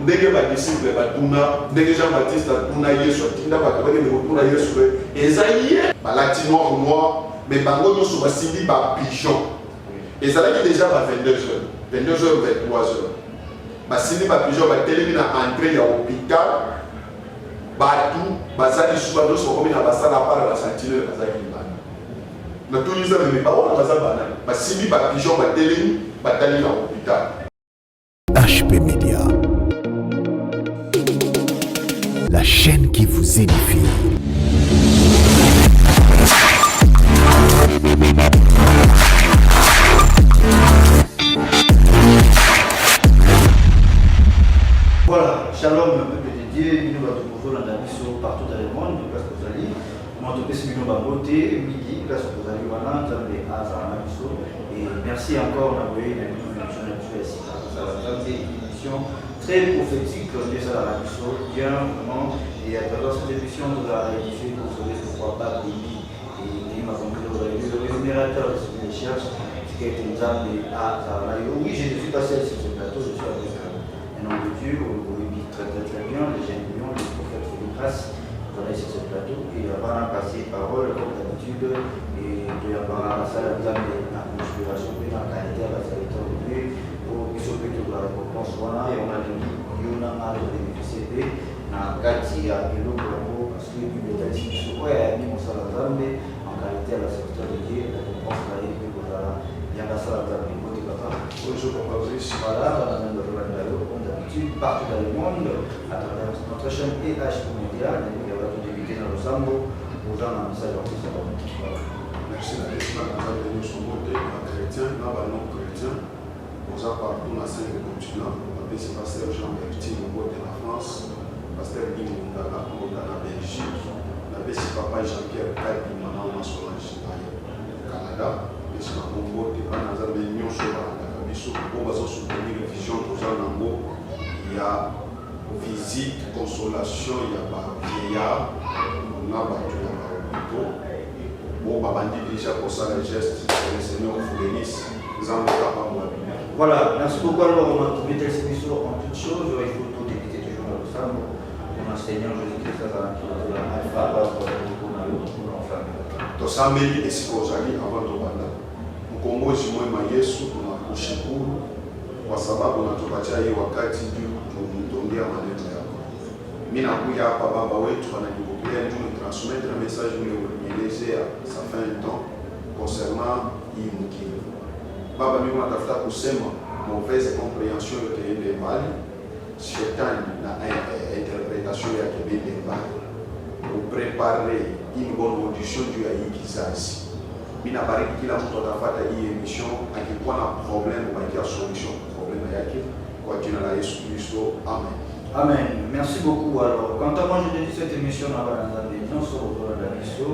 ndenge badisciple batuna ndenge Jean Baptiste atuna Yesu atinda bato bakende kotuna Yesu eza ye balati noir mais bango nyonso basimbi bapigeon ezalaki déjà ba 22h 23h basimbi bapigeon batelemi na entrée ya hôpital bato bazali suba nyonso bakomi na basala apara basentinele bazalaki libanda na tunisa meme bawana baza bana basimbi bapigeon batelemi batali na hôpital. HP Media, la chaîne qui vous édifie. Voilà, shalom, peuple de Dieu, nous allons toujours dans la mission partout dans le monde, parce que vous allez, nous allons nous beauté, midi, parce que vous allez voir et merci encore d'avoir eu une émission très prophétique, Dieu ça la mission, bien vraiment, et à travers cette émission, nous allons réaliser pour sauver ce roi pas béni, et il m'a compris, vous avez vu le rémunérateur de ce qu'il cherche, ce qui a été examiné à Zaraïo. Oui, je suis passé sur ce plateau, je suis avec un homme de Dieu, vous le dites très bien, les jeunes millions, les prophètes de grâce, vous allez sur ce plateau, et avant de passer parole, comme d'habitude, et de avoir la salle d'examen, la conspiration, la qualité, la salutation de Dieu, pour qu'ils soient plutôt de la récompense, voilà, et on a dit, il y en a mal de bénéficier de, na kati ya eloko yango, parce que Bible est dit, ce quoi est mis mon salle d'examen, en qualité à la salutation de Dieu, la récompense, la récompense, il y a la salle d'examen, voilà, comme d'habitude, partout dans le monde, à travers notre chaîne HP Media, il y a beaucoup d'invités dans le Sambo, aux gens dans le message en plus. Merci la question, nous avons venu sur le côté chrétien, non chrétien, nous avons partout dans 5 continents, c'est pasteur Jean-Bertin au de la France, pasteur Guy Mundala au de la Belgique, c'est papa Jean-Pierre Kadi, maintenant on a sur le Canada, et c'est un bon mot, et on a des millions sur la pour soutenir les visions de Zanambo, il y a visite, consolation, il y a vieillard, on a battu l'hôpital. Bon, Babandi déjà pour ça, les gestes, le Seigneur vous bénisse. Voilà, merci beaucoup. Alors, on va trouver cette émission en toutes choses. Il faut tout éviter toujours dans le Sam. Mon enseignant Jésus-Christ, ça va Alpha, pour l'enfant. Tout ça, mais il est avant de Banda. Kongo jimwema Yesu tunakushukuru kwa sababu unatupatia hii wakati juu tuongea maneno yako. Mimi nakuja hapa baba wetu ananipokea juu transmettre un message ule ulinielezea ça fait un temps concernant hii mkini. Baba mimi natafuta kusema mauvaise compréhension yote ile mbali, shetani na interpretation yake bende mbali. Uprepare une bonne audition juu ya hii kizazi. Mina bariki kila mtu atafuata hii emission akikuwa na problème bakia solution problème yake kwa jina la Yesu Kristo. Amen. Amen. Merci beaucoup. Alors, quand moi je dédie cette émission dans la maison sur la mission,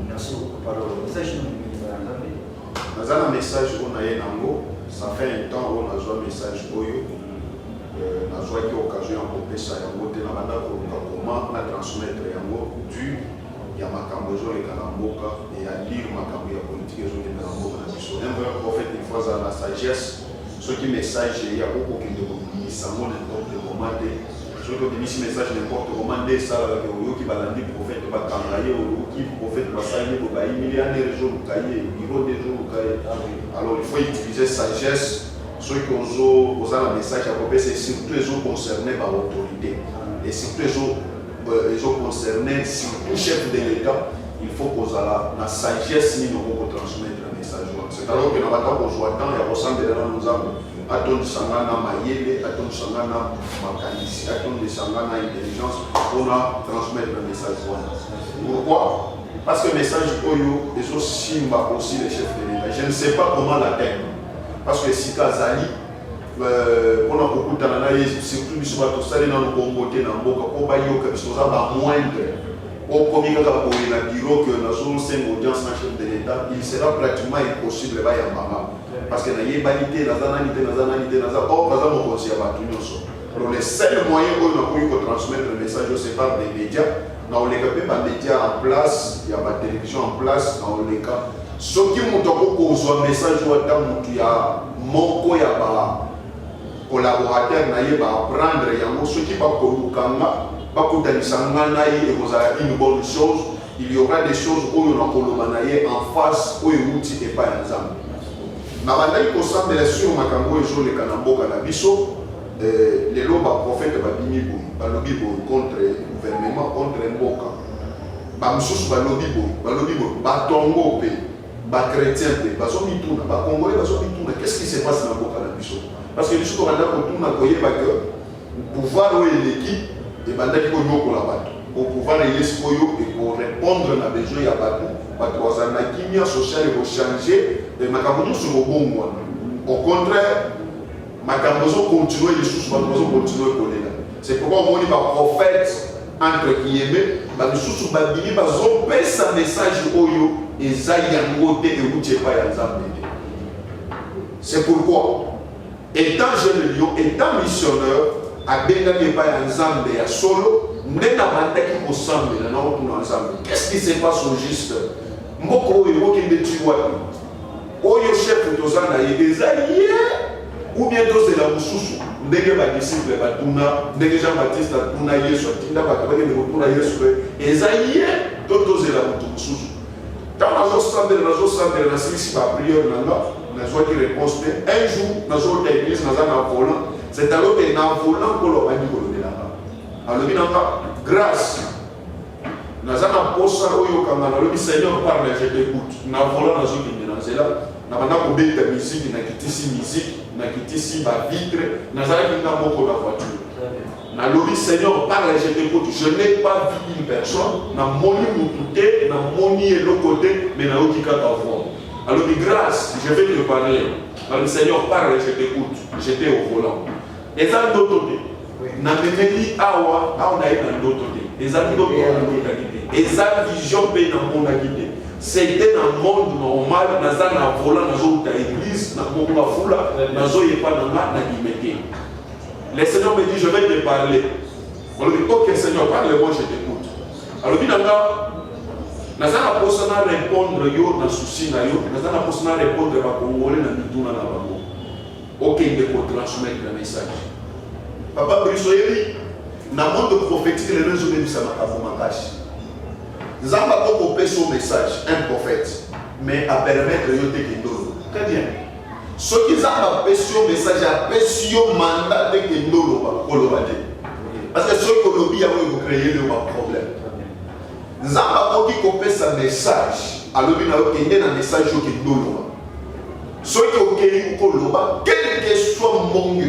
merci beaucoup. Alors, message dans un message on a yango, ça fait un temps on a joué un message oyo. Na joie qui occasion pour pesa yango te na banda ko comment na transmettre yango du ya makambo zo et kalamboka et à lire makambo ya politique zo et kalamboka na biso. Un vrai prophète il faut la sagesse ce qui message ya beaucoup qui de bisango n'importe comment de ce que dit message n'importe comment de ça la yo qui balandi prophète ba kangaye ou qui prophète ba saïe ko ba milliardaire zo kaye bureau de zo kaye. Alors il faut utiliser sagesse. Ceux qui ont un message à propos, c'est surtout les gens concernés par l'autorité. Et surtout les gens concernés, surtout chef de l'État, il faut qu'on ait la sagesse pour transmettre le message. C'est alors que nous avons besoin de ressemble à nous avons. Attends de sangana maïele, attends de sangana makanisi, attends de sangana intelligence pour transmettre le message. Pourquoi? Parce que le message Oyo est aussi les chefs de l'État. Je ne sais pas comment l'atteindre. Parce que si Kazali, on a beaucoup de temps, surtout si on a tout ça dans le Congo, dans le Boka, on a moindre. Au premier cas, on a un bureau que nous avons 5 audiences en chef de l'État, il sera pratiquement impossible de faire un parce que nous avons une banalité, nous avons une banalité, nous avons un conseil à tout. Donc, les seuls moyens où nous avons transmettre le message, c'est par des médias. Nous avons les médias en place, il y a la télévision en place, nous avons les cas. Ce qui m'a dit que le message est moko ya ba collaborateur na ye ba apprendre yango soki ba kolukanga ba kotanisanga na ye ekozala une bonne chose. Il y aura des choses où on a kolobanaye en face où il outil et pas ensemble. Na bandaki kosambela sur makambo ezo le kanamboka na biso les loba prophète ba bimi boy ba lobi boy contre gouvernement contre mboka ba mususu ba lobi boy ba tongo pe ba chrétien pe ba zo mituna ba congolais ba zo mituna. Qu'est-ce qui se passe na mboka na biso? Parce que biso ko banda ko tuna ko yeba que pouvoir o eleki et bandaki ko nyoko la bato au pouvoir il est pour répondre à besoin ya bato bato bazana kimia social et changer et makambo sur le bon moi. Au contraire makambo zo continuer les sous bato zo continuer kolela. C'est pourquoi on dit ba prophète entre guillemets ba sous ba bini ba zo pesa message oyo eza yango te e utie pa ya nzambe. C'est pourquoi étant jeune lion étant missionnaire a bengaki pa ya nzambe ya solo. Qu'est-ce qui se passe au juste? Moko oyo qui est oyo chef tozana yezaye ou bien c'est la mususu ndenge ba disciple batuna ndenge Jean-Baptiste atuna Yesu atinda bakabake ne kotuna Yesu ezaye tozela mutu mususu. Quand nazo sambela na sisi ba prière nanga nazo ki réponse un jour nazo ta église nazana volant c'est alors que na volant ko lo bandi ko lo delanga. Alors, grâce, nous avons posé au Kangana, le Seigneur parle, je t'écoute. Nous avons volé dans une maison, nous avons oublié la musique, nous avons quitté musique, nous avons quitté la vitre, nous avons quitté la voiture. Nous avons dit, Seigneur parle, je t'écoute. Je n'ai pas vu une personne, nous avons moni mon côté, nous avons moni l'autre côté, mais nous avons quitté la voix. Alors, grâce, je vais te parler. Alors, le Seigneur parle, je t'écoute. J'étais au volant. Et ça, d'autres côtés. Na memeli awa na ye na ndoto te ezali ndoto na ndoto te eza vision pe na monde akite c'était dans le monde normal naza na volant nazo ta église na moko fula nazo yepa na nga na limete. Le Seigneur me dit je vais te parler. On lui dit ok Seigneur parle-moi je t'écoute. Alors binanga naza na posa na répondre yo na souci na yo naza na posa na répondre ba congolais na mituna na bango. Ok de ko transmettre le message. Papa Brisoyeli, dans le monde prophétique, les réseaux de l'Islam nous avons coupé son message, un prophète, mais à permettre de yoter Kendolo. Très bien. Ce qui ont coupé son message, a coupé son mandat de Kendolo. Parce que ceux qui ont créé le problème. Nous avons coupé son message, alors nous avons un message de Kendolo. Ceux qui ont créé le problème, quel que soit le monde,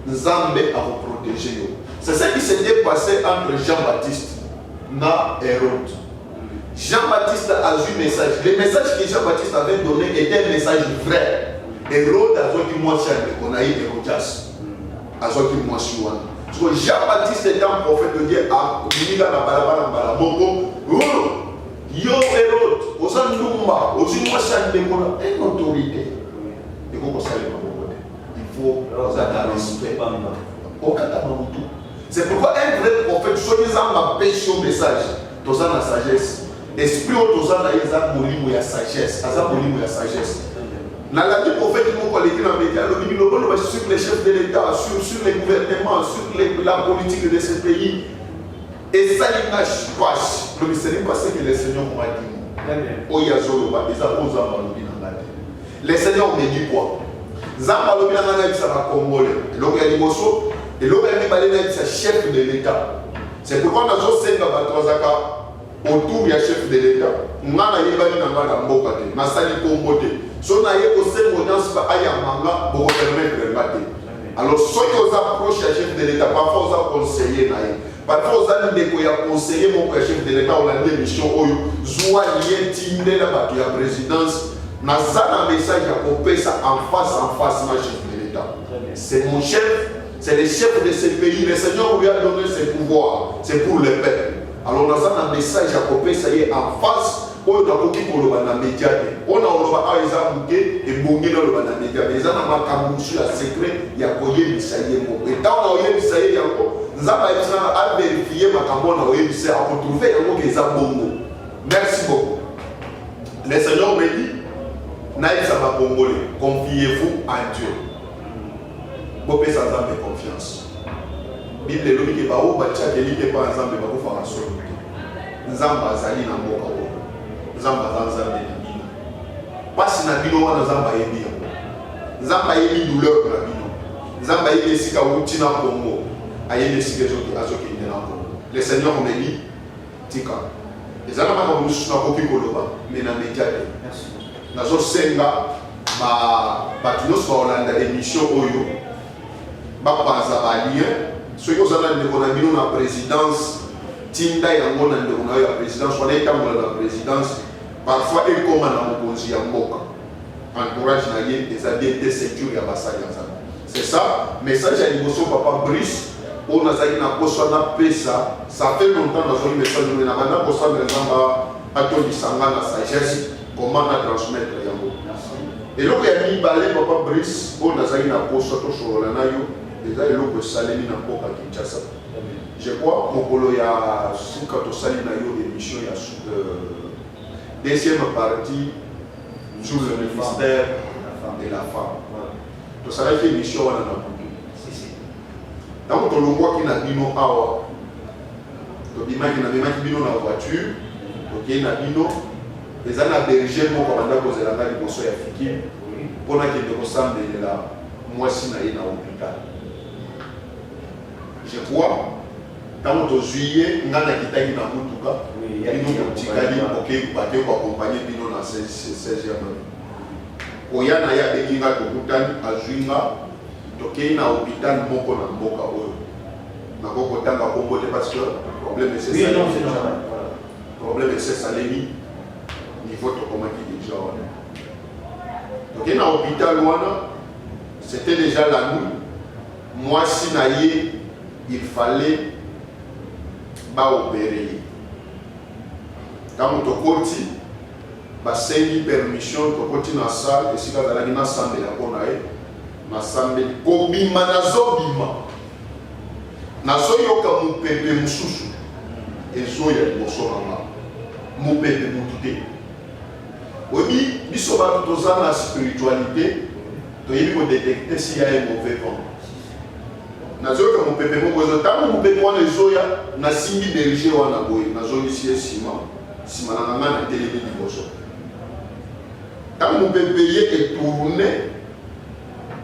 Nzambe a vous protéger. C'est ce qui s'était passé entre Jean-Baptiste et Hérode. Jean-Baptiste a eu un message. Le message que Jean-Baptiste avait donné était un message vrai. Hérode a dit moi on a eu Hérodias. Jean-Baptiste était un prophète de Dieu à yo Hérode, aux Andoumba, aux Inouachan de Mona, une autorité. Et comment ça il faut respect. C'est pourquoi un vrai prophète, soi-disant ma pêche au message, tu as la sagesse. Esprit au toza na yeza molimo ya sagesse, aza molimo ya sagesse. Na la vie prophète nous ko l'écrit dans média, le bible sur les chefs de l'État, sur les gouvernements, sur la politique de ce pays. Et ça il n'a pas. Le mystère parce que le Seigneur m'a dit. Oyazo ba eza oza ba lobi na ngati. Le Seigneur me dit quoi? Zamba lobi na ngati ça va congolais. Lobi ya liboso et lobi ya balé na sa chef de l'État. C'est pourquoi nous avons senga batozaka autour du chef de l'État. Ngana yebani na ngana mboka te. Masali Congo te. So na ye ko se audience ba aya manga bo permettre ngate. Alors ceux qui os approchent le chef de l'État parfois os conseiller na ye. Parfois os andi ko ya conseiller mon chef de l'État on a des missions oyo zoa lié tinde la ba ya présidence na ça un message à couper ça en face na chef de l'État. C'est mon chef, c'est le chef de ce pays. Le Seigneur lui a donné ses pouvoirs. C'est pour le peuple. Alors nous avons un message à couper ça y est en face. On a beaucoup pour le média. On a et bonné dans le média. Mais on a camouflé la secret. Il y a coyé Misaïe. Et quand on a eu Misaïe, nous avons vérifié ma camoufle. On a eu Misaïe à retrouver les bongo. Merci beaucoup. Le Seigneur me dit, naïsa ma congolais, confiez-vous en Dieu. Bopé sans âme de confiance. Bible est l'homme qui va au bâtiment qui n'est pas ensemble, mais va faire un seul. Nzamba zali na mboka wo. Nzamba zanza de bino. Pasi na bino wana nzamba yebi yango. Nzamba yebi douleur na bino. Nzamba yebi esika uti na Congo. Ayebi esika azoki na Congo. Le Seigneur me dit tika. Ezala maka musu na kopi koloba, mais na média te. Merci. Nazo senga ba tunos ba Hollande émission oyo. Ba panza ba lien. Ceux qui ont dit la présidence, Tinda et Angon et la présidence, on est dans la présidence, parfois ils commandent à Mokonzi à Moka. Encourage Naye, des alliés de sécurité à Bassali. C'est ça, message à l'émotion, papa Brice, on a dit que ça fait longtemps que nous avons message de la poste à Tony Sanga, la sagesse, comment la transmettre. Et là, il y a mis papa Brice, on a dit que poste sur la Nayo. Déjà, il y a un salami dans le à Kinshasa. Je crois qu'il y a un salami dans l'émission, il y a deuxième partie sur le ministère de la femme. Donc, ça va être une émission dans la donc, on voit qu'il y a un bino awa. Donc, il y a un bino dans la voiture. Donc, il y a un bino. Les gens ont berger, mon commandant, vous avez un bino africain. Pour qu'il y ait ensemble là, moi, si je suis dans l'hôpital. Je crois, quand on a juillet, on a quitté dans Moutouka, il y a une petite pour accompagner Bino dans 16e. Quand il y a des gens qui ont juinga, donc il y a un hôpital qui est en Boka. On a beaucoup de temps à composer parce que le problème est c'est ça. Le problème est c'est ça, niveau de comment il est déjà. Donc il y a un hôpital, c'était déjà la nuit. Moi, si naïe, il fallait opérer. Quand on côté, c'est permission de côté dans la salle, et si vous avez une salle de la bonne aïe, na salle de Kobima Nazobima. Nazoyoka mon pépé Moussoussou, et Zoya Moussonama, mon pépé Moutouté. Oui, nous sommes tous dans la spiritualité, il faut détecter s'il y a un mauvais vent. Nazoka mon pépé mon pépé wana ezoya na simbi berger wana boye nazolisi sima sima na ngana telemi liboso. Tant mon pépé est tourné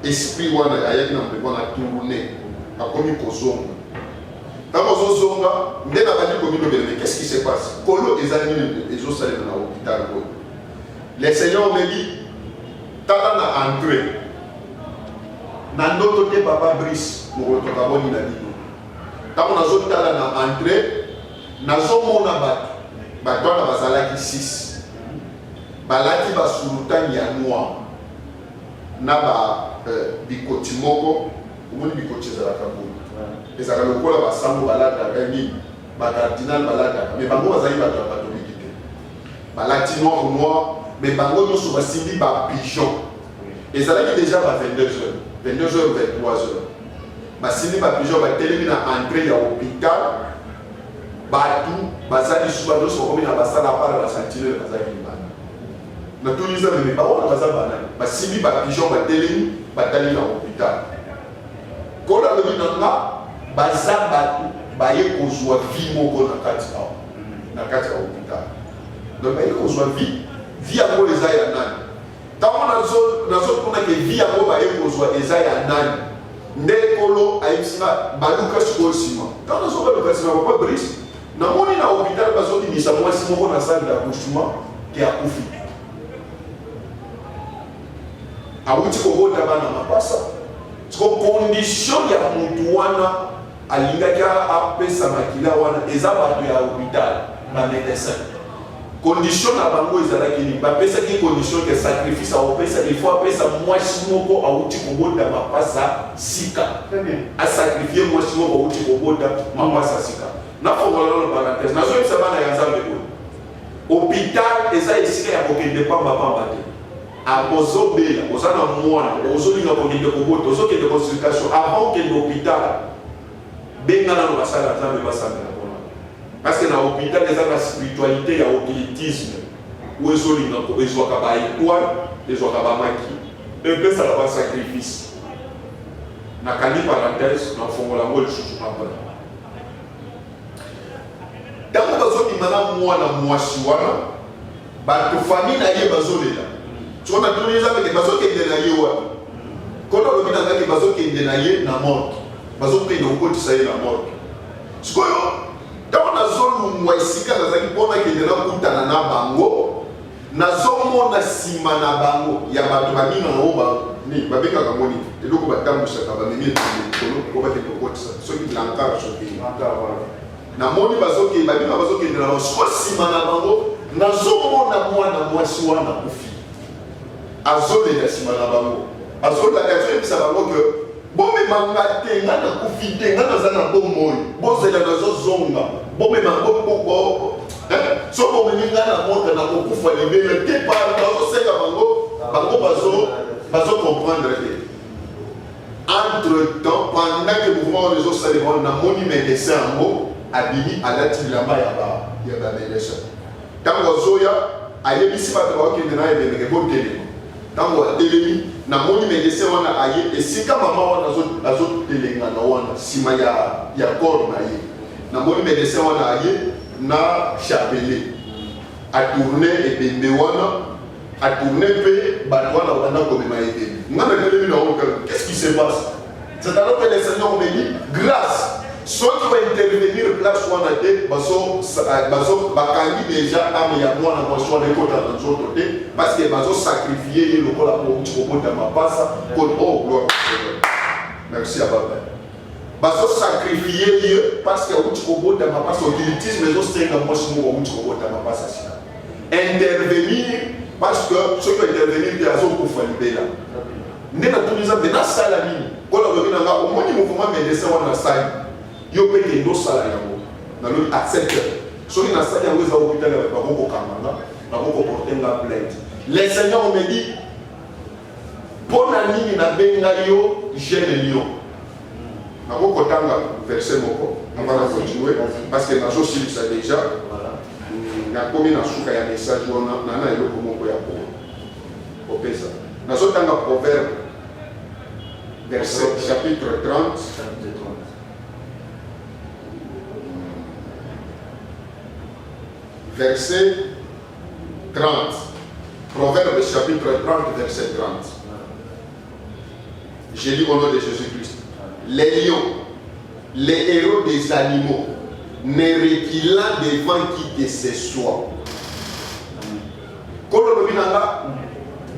esprit wana ayaki na pépé wana tourné akomi kozonga. Tant kozonga ndena bandi komino bele qu'est-ce qui se passe? Kolo ezali ezosala na hôpital boye. Les seigneurs me dit tala na entrée. Na ndoto te papa Brice nous retrouvons na bino. Quand on a zone tala na entrée, nazo mona bato na bazalaki 6. Balaki basuluta ya noir. Na ba bikoti moko, omoni bikoti za la kabou. Ezaka lokola basango balata kami, ba cardinal balata, mais bango bazali bato catholique te. Balati noir, mais bango no so basimbi ba pigeon. Ezalaki déjà ba 22h. 22h, 23h. Basini ba pigeon ba telemi na entrée ya hôpital. Batu bazali suba do so komi na basala para la sentinelle bazali bana. Na tunisa me ba ona bazala bana. Basini ba pigeon ba telemi batali na hôpital. Kola le binanga bazala batu ba ye kozwa vie moko na kati ya hôpital. Donc ba ye kozwa vie yango eza ya nani. Tant nazo kuna ke vie yango ba ye kozwa eza ya nani. Ndekolo aïsima baluka sima. Quand nous sommes le casino papa Brice, na moni na hôpital bazoti bisa mwasi moko na salle d'accouchement qui a kufi. Awuti ko bota bana mapasa. Tiko condition ya mutu wana alinga ka apesa makila wana eza bato ya hôpital na médecin. Condition na bango ezalaki ni bapesa ki condition ke sacrifice a opesa il faut apesa mwasi moko awuti kobota mapasa sika. Très bien. A sacrifier mwasi moko awuti kobota mapasa sika. Na fongola na parenthèse na zo bisa bana ya nzambe ko. Hôpital eza esika ya kokende pamba te. A bozobela ozana mwana ozolinga kokende kobota ozokende consultation avant que l'hôpital bengana no basala nzambe basala. Parce que dans l'hôpital, il y a la spiritualité, il y a l'occultisme. Où est-ce que les étoiles, les Okabamaki, et puis ça va un sacrifice. Na kani parenthèse, na fongola mo le chouchou après. Tango bazo imana mwana mwasi wana, ba to famille na ye bazo lela. Tu on a donné ça avec bazo kende na ye wana. Kono lo bina ngaki bazo kende na ye na mort. Bazo kende okoti sa ye na mort. Sikoyo, tango na zolu mwesika na zaki pona kende na kutana na bango, na zomo na sima na bango ya bato babina na oba ni babeka kamoni eloko batambusaka bamemi ekolo ko bakende okotisa soki lankara soki na moni bazoke babina bazokende na so sima na bango na zomo na mwana mwasi wana kufi azole ya sima na bango azola ya tshebisa bango ke bombe mangate ngana kufi te ngana zana bomoi bozela na zozonga bombe mango so bombe ngana monta na kokufa lebele te pa bazoseka bango bazo comprendre que entre temps pendant que le mouvement des autres salivants na moni médecin en mot abimi alati lamba ya ba médecin tango zoya ayebisi bato bakende na ebele ko télé tango telemi na moni médecin wana aye esika mama wana azo telenga na wana sima ya corps na ye na moni médecin wana aye na chapelé a tourner ebembe wana a tourner pe batwana wana komema ebembe ngana telemi na oka qu'est-ce qui se passe c'est alors que les seigneurs me dit grâce ceux qui vont intervenir place wana te baso bakangi déjà ame ya mwana mwasi wana ekota na nzoto te parce que bazo sacrifier ye lokola po ukobota mapasa pour oh gloire merci à papa bazo sacrifier ye parce que ukobota mapasa utilitisme zo senga mwasi mo ukobota mapasa sina intervenir parce que ceux qui intervenir te azo kufa libela ndena tuliza bena sala nini kola lobina nga omoni mouvement médecin wana sali yo pe ke ndo sala yango na lo accepte soki na sali yango eza hôpital ya bakoko kamanga bakoko porter nga plainte les seigneurs me dit pona nini na benga yo jeune lion nakoko tanga verset moko avant de continuer parce que nazo silisa déjà na komi na suka ya message wana na eloko moko ya ko opesa nazo tanga proverbe verset chapitre 30 verset 30 proverbe chapitre 30 verset 30 je lis au nom de Jésus-Christ les lions les héros des animaux ne reculant devant qui que ce soit kolo binanga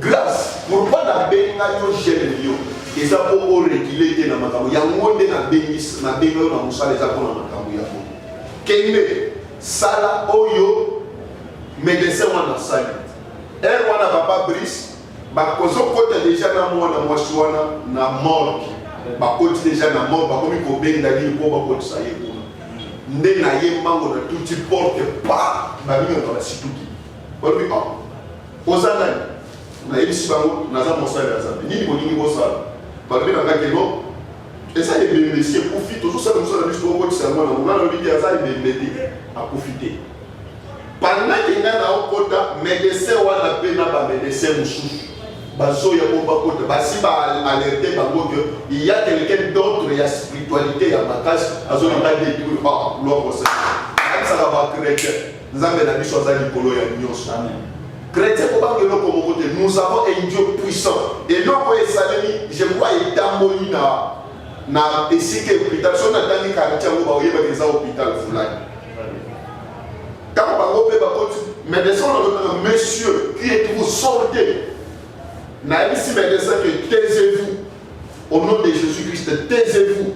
grâce pour pas la benga yo jeune lion eza po reculer te na makambo yango nde na bengis na benga yo na musala eza po na makambo ya ko kende sala oyo médecin wana sali wana papa Brice bakozo kota déjà na mwana mwasi wana na mort bakoti déjà na mort bakomi kobenga li po bakoti sa ye kuna nde na ye mango na tuti porte pa babino na basituki balobi ozana na yebisi bango naza mosala ya Nzambe nini bolingi bosala balobi na ngaki no eza ebembe si ekufi tozosala mosala biso tokotisa mwana mongana lobi te aza ebembe te akufi te pendant ke nga na okota médecin wana mpe na bamédecin mosusu bazoya po bakota basi baalerte bango ke il y a quelqu'un d'autre ya spiritualité ya makasi azolinga détruire gloire au Seigneur akisaka bachrétien nzambe na biso aza likolo ya nyonso chrétien ko bango eloko moko te nous avons un Dieu puissant eloko esalemi je crois etamboli na esika hôpital so natangi quartier yango baoyebaka eza hôpital fulani ntango bango mpe bakoti médecin on a monsieur qui êtes-vous sortez naïsi médecin que taisez-vous au nom de Jésus-Christ taisez-vous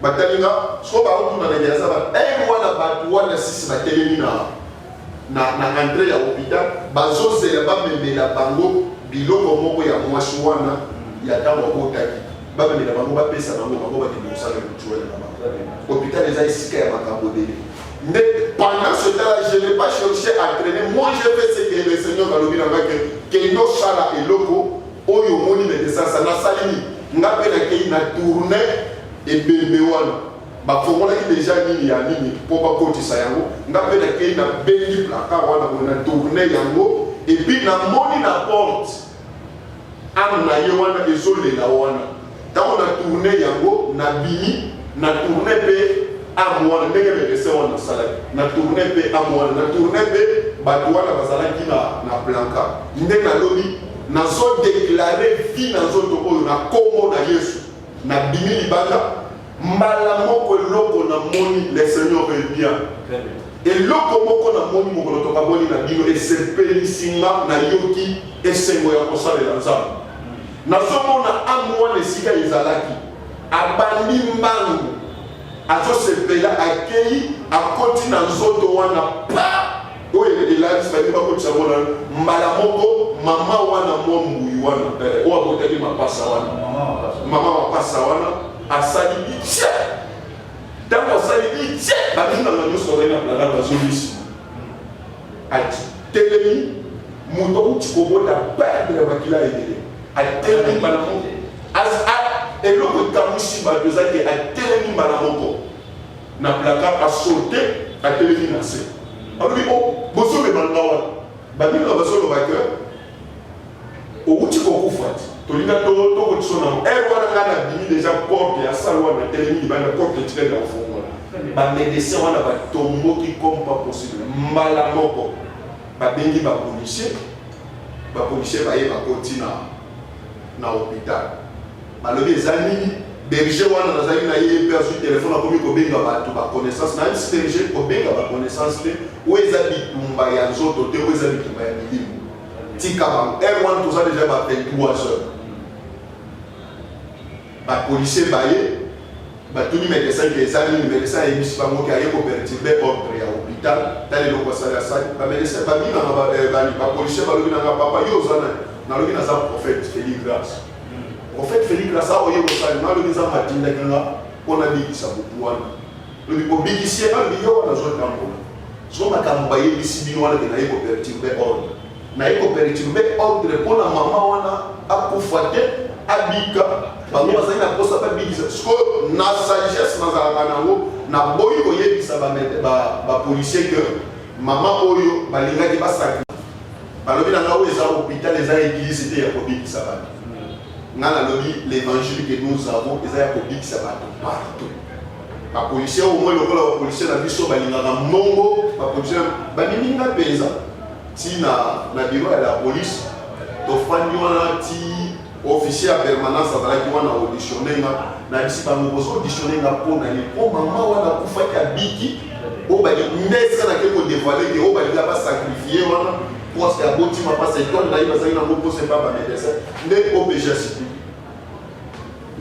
batalinga so baotuna na yaza ba wana batu wana sisi batelemi na entrée ya hôpital bazozela bamemela bango biloko moko ya mwasi wana ya ntango akotaki bamemela bango bapesa bango bakende kosala rituel na bango hôpital eza esika ya makambo dele mais pendant ce temps-là, je n'ai pas cherché à traîner. Moi, je fais ce que le Seigneur a dit que nos chala et loko, oyo moni médecin, ça n'a salini. N'a pas été na tournée et bénéwan. Bah, faut qu'on ait déjà nini ya nini pour pas côté ça yango. N'a pas été na béni placard wana na tournée yango et puis na moni na porte âme na ye wana ezolela wana ntango na tourne yango na bimi na tourne mpe âme wana ndenge médecin wana asalaki na tourne mpe âme wana na tourne mpe bato wana bazalaki na blanka nde nalobi nazodeklare vie na nzoto oyo na kombo na yesu na bimi libanda mbala moko eloko na moni le seigneur est bien eloko moko na moni mokolo tokaboni na bino esepelisinga na yoki esengo ya kosalela nzambe nazomona ame wana esika ezalaki abandi mbangu azosepela akei akoti na nzoto wana pa oyo elakisi balingi bakotisa mona mbala moko mama wana mwa mbuyi wana oyo abotaki mapasa wana mama mapasa wana asali itie ntango asali itie babinganga nyonso bazali na plana bazolisi atelemi moto auti kobota perdre bakila ebele atelemi mbala moko eloko ekamwisi bato ezaki atelemi mbala moko na plaka asaute atelemi na se alobi bozomema nga wana babinganga bazoloba ke outi kokufa ti tolinga tokotiso na ere wana nga na bimi deja porte ya sale wana telemi libanda porte etikali ya kofungola bamedecin wana batomboki comme pas possible mbala moko babengi bapolisier baye bakoti na hôpital balobi eza nini berger wana nazali na ye mpe azwi telefone akomi kobenga bato baconnaissance na yebisi berger kobenga baconnaissance te oyo eza bitumba ya nzoto te oyo eza bitumba ya milimo tika bango ere wana toza deja ba 23 heures bapolisier baye batuni médecin ke eza nini médecin ayebisi bango ke aye koperturbe ordre ya hôpital tala eloko asali asali bamédecin babinganga bapolisier balobi nanga papa yo oza nalobi naza prophète Félix Grace prophète Félix Grace aoye kosali nalobi nzambe atindaki nga mpona bikisa butu wana lobi kobikisie alobi yo wana azotambola so makambo bayebisi bino wana ke naye koperturbe ordre naye koperturbe ordre mpona mama wana akufa te abika bango bazali na posa babikisa sikoyo na sagesse nazalaka nango naboyi koyebisa bapolisier ke mama oyo balingaki basakri balobi na nga oyo eza hôpital eza église te ya kobikisa bato nga nalobi l'évangile que nous avons eza ya kobikisa bato partout bapolisier au moins lokola bapolisier na biso balingaka mongo bapolisier bamiminga mpenza ti na biro ya la police tofandi wana ti officier ya permanence azalaki wana auditionne nga na bisi bango bozo auditionne nga mpona ni mpo mama wana akufaki abiki oyo nde esika nake kodevoile ke oyo balinga basakrifie wana poste abotima mpasa etwale na ye bazali nango mposa epa bamedecin nde opg asipi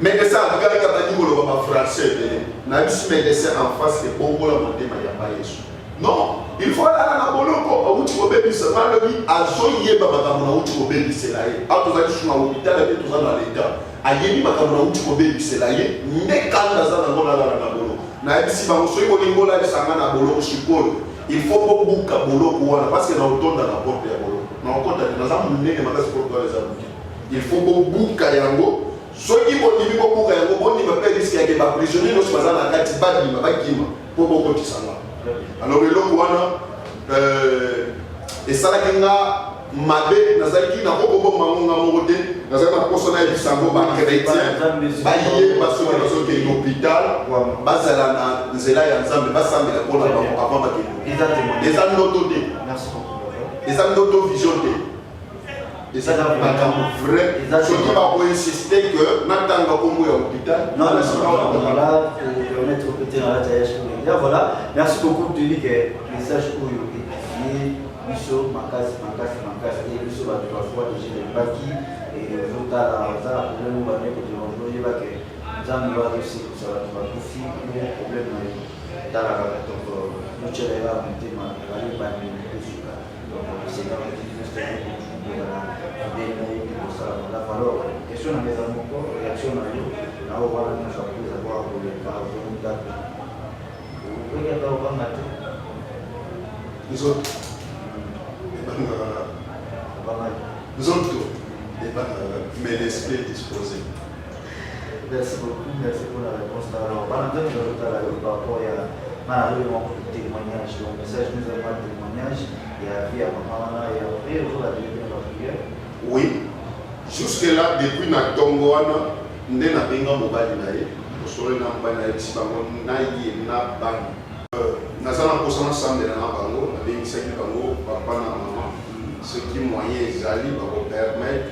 médecin abikalaka bandi koloba bafrançais ebele na bisi médecin en face ebongola motema yamba yesu non il faut alala na boloko awuti kobebisa malobi azoyeba makambo na awuti kobebisela ye awa tozali su na hôpital pe toza na leta ayebi makambo na awuti kobebisela ye nde kanda aza nango nalala na boloko nayebisi bango soki kolingi olalisanga na boloko sikoyo il faut bobuka boloko wana parce que na otonda na porte ya boloko na okota te naza monene makasi porte wana eza buki il faut bobuka yango soki bondimi bobuka yango bondima mpe riske yake baprisonnier nyonso baza na kati babima bakima mpo bokotisanga alors eloko wana esalaki nga mabe nazalaki nakokoboma ngonga moko te nazalaki na poso na yebisa yango bachrétien bayeba soki bazokende hôpital bazala na nzela ya nzambe basambela mpona bango avant bakende eza ndoto te eza ndoto vision te eza makambo vrai soki bakoinsiste ke natanga kombo ya hôpital voilà, merci beaucoup de dire que le message où il Miso, Makasi, et Miso va trois fois déjà les baki et vous t'as la problème où on est que tu vas jouer là que Zam va aussi ça va tout finir le problème dans la carte donc nous chez là on dit ma la pas ni tout ça donc c'est dans le business de la valeur question à mes amis réaction à nous là on va nous avoir pour les cas où on date vous regardez au bas matin les autres mais l'esprit est disposé. Merci pour la réponse. Alors, pendant que nous avons par rapport à mon témoignage, le message nous a pas de témoignage, et à vie à maman, et après, vous la deuxième prière. Oui, Jusque-là, depuis na tongo wana, nde na benga mobali na ye, osole na mobali na ye bisi bango na ye na bangi. Naza na posa na sambela na bango, na bengisaki bango papa na maman, ce qui moyen ezali bako permettre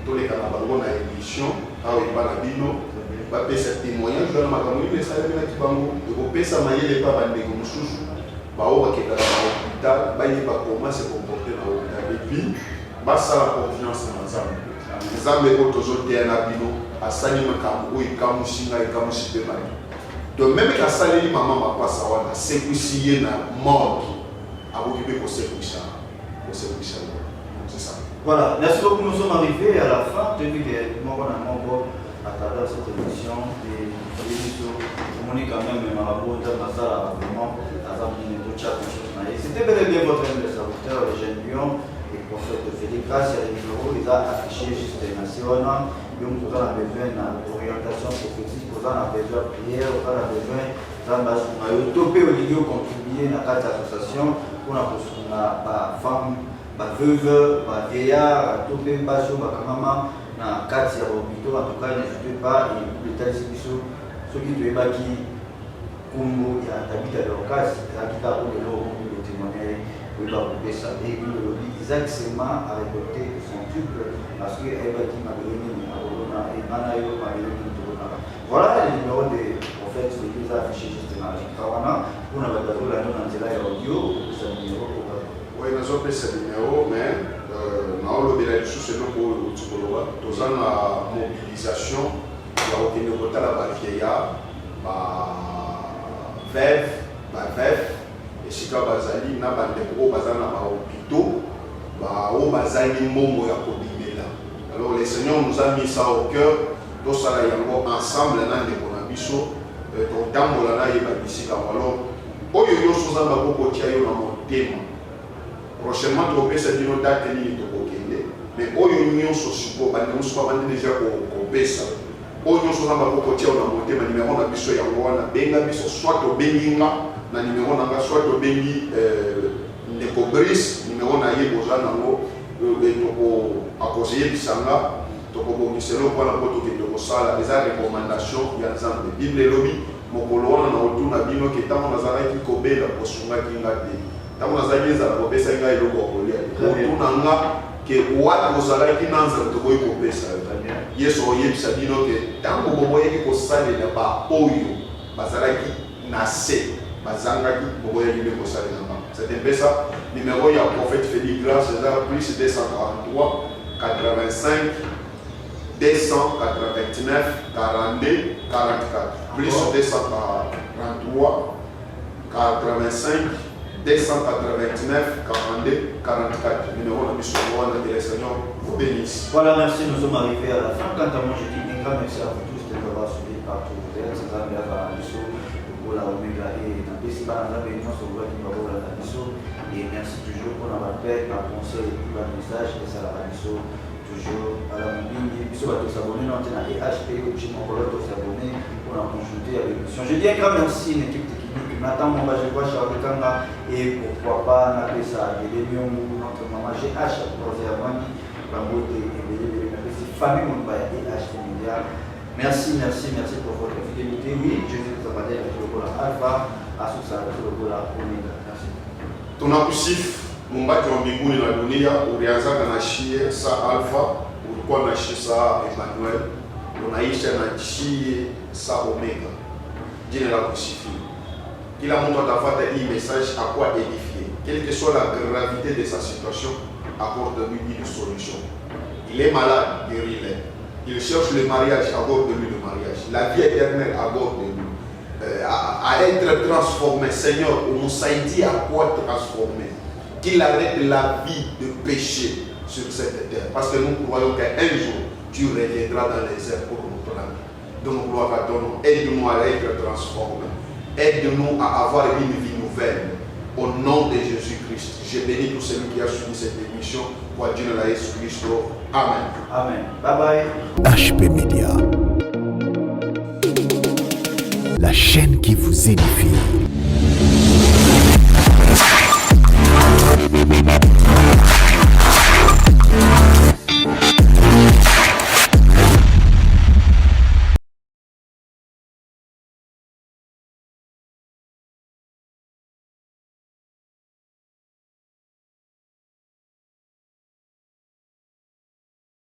toleka na bango na émission awa epa na bino bapesa témoignage na makambo nini esalemaki bango ekopesa mayele epa bandeko mosusu bao bakendaka na hôpital bayeba comment se comporter na hôpital epuis basala confiance na nzambe nzambe oyo tozoteya na bino asali makambo oyo ekamusi ngai ekamusi mpe bato to meme kasaleli mama mapasa wana asekwisi ye na morgue akoki mpe kosekwisa c'est ça. Voilà, merci beaucoup, nous sommes arrivés à la fin de Moko à travers cette émission et on est quand même marabout vraiment c'était bel et bien votre aime de serviteur, le jeune lion et prophète de Félix, grâce à les numéros, ils ont affiché juste les nations. Donc, vous avez besoin d'orientation prophétique, vous avez besoin de prière, vous avez besoin de topé au niveau contribuer dans quatre associations pour la femme, la veuve, la vieillard, topé, basio, la maman, dans quatre hôpitaux. En tout cas, n'hésitez pas, et pour les tas de ceux qui doivent être qui, comme il y a d'habitude à leur cas, il y a qui t'a pour le témoigner. Et Isaac Sema a récolté son tube parce qu'il a dit voilà les numéros des prophètes qui les a affichés justement à Kawana pour la audio. Oui, nous avons fait ce numéro, mais nous avons le sous pour la mobilisation de la vieillard, veuve. Esika bazali na bandeko bazana ba hôpitaux ba o bazali mbongo ya kobimela. Alors le Seigneur nous a mis ça au cœur to sala yango ensemble na ndeko na biso to tambola na yeba bisika alors oyo yoso za maboko tia yo na motema prochainement to pesa dino date ni to kokende mais oyo nyonso siko bande muso ba bande déjà ko pesa oyo yoso za maboko tia yo na motema numéro na biso yango wana benga biso soit to benginga na numéro nanga soit to bengi ndeko Brice numéro na ye boza nango toko akoseyer bisanga toko bongiselo mpona po tokende kosala eza recommandation ya nzambe bible elobi mokolo wana na otuna bino ke ntango nazalaki kobela kosungaki nga te ntango nazalaki ezala kopesa ngai eloko ya kolia otuna nga ke wapi ozalaki na nzambe tokoki kopesa yo yesu oyebisa bino ke ntango boboyaki kosalela baoyo bazalaki na se bazangaki boboyaki nde kosalela bango c'est un peu ça numéro ya prophète Félix Grâce eza plus 243 85 289 42 44 plus 243 85 289 42 44 numéro de mission de le Seigneur vous bénisse. Voilà, merci, nous sommes arrivés à la fin. Quant à moi, je dis un grand merci à vous tous de nous avoir suivis partout où vous êtes. C'est un bien à la mission pour la Omega et dans des semaines à la réunion sur le numéro de la mission. Et merci toujours pour notre appel, notre conseil, pour le message et ça la mission. Toujours à la mobile, il faut s'abonner, on a les HP, ou chez mon collègue, s'abonner pour la consulter avec l'émission. Je dis un grand merci, une équipe technique, Nathan Momba, je vois Charles Kanga, et pourquoi pas, Nappé ça, et les lions, notre maman GH, Roséamani, la beauté, et les familles Momba et H Média. Merci pour votre fidélité. Oui, Jésus vous a parlé avec le Bola Alpha, à ce ça, avec le Bola Omega. Merci. Ton impulsif. Mumbati wa mbinguni na dunia ulianzaka na shie sa alfa, ulikuwa na shie sa Emmanuel, unaisha na shie sa omega. Jina la kusifiwa. Kila mtu atafuata hii message à quoi édifier. Quelle que soit la gravité de sa situation, accorde-lui une solution. Il est malade, guéris-le. Il cherche le mariage, accorde-lui le mariage. La vie éternelle, accorde-lui. À être transformé, Seigneur, on nous a dit à quoi transformer. Qu'il arrête la vie de péché sur cette terre. Parce que nous croyons qu'un jour, tu reviendras dans les airs pour nous prendre. Donc, gloire à ton nom. Aide-nous à être transformés. Aide-nous à avoir une vie nouvelle. Au nom de Jésus-Christ. Je bénis tous celui qui a suivi cette émission. Pour Dieu de Jésus-Christ. Amen. Amen. Bye bye. HP Media. La chaîne qui vous édifie.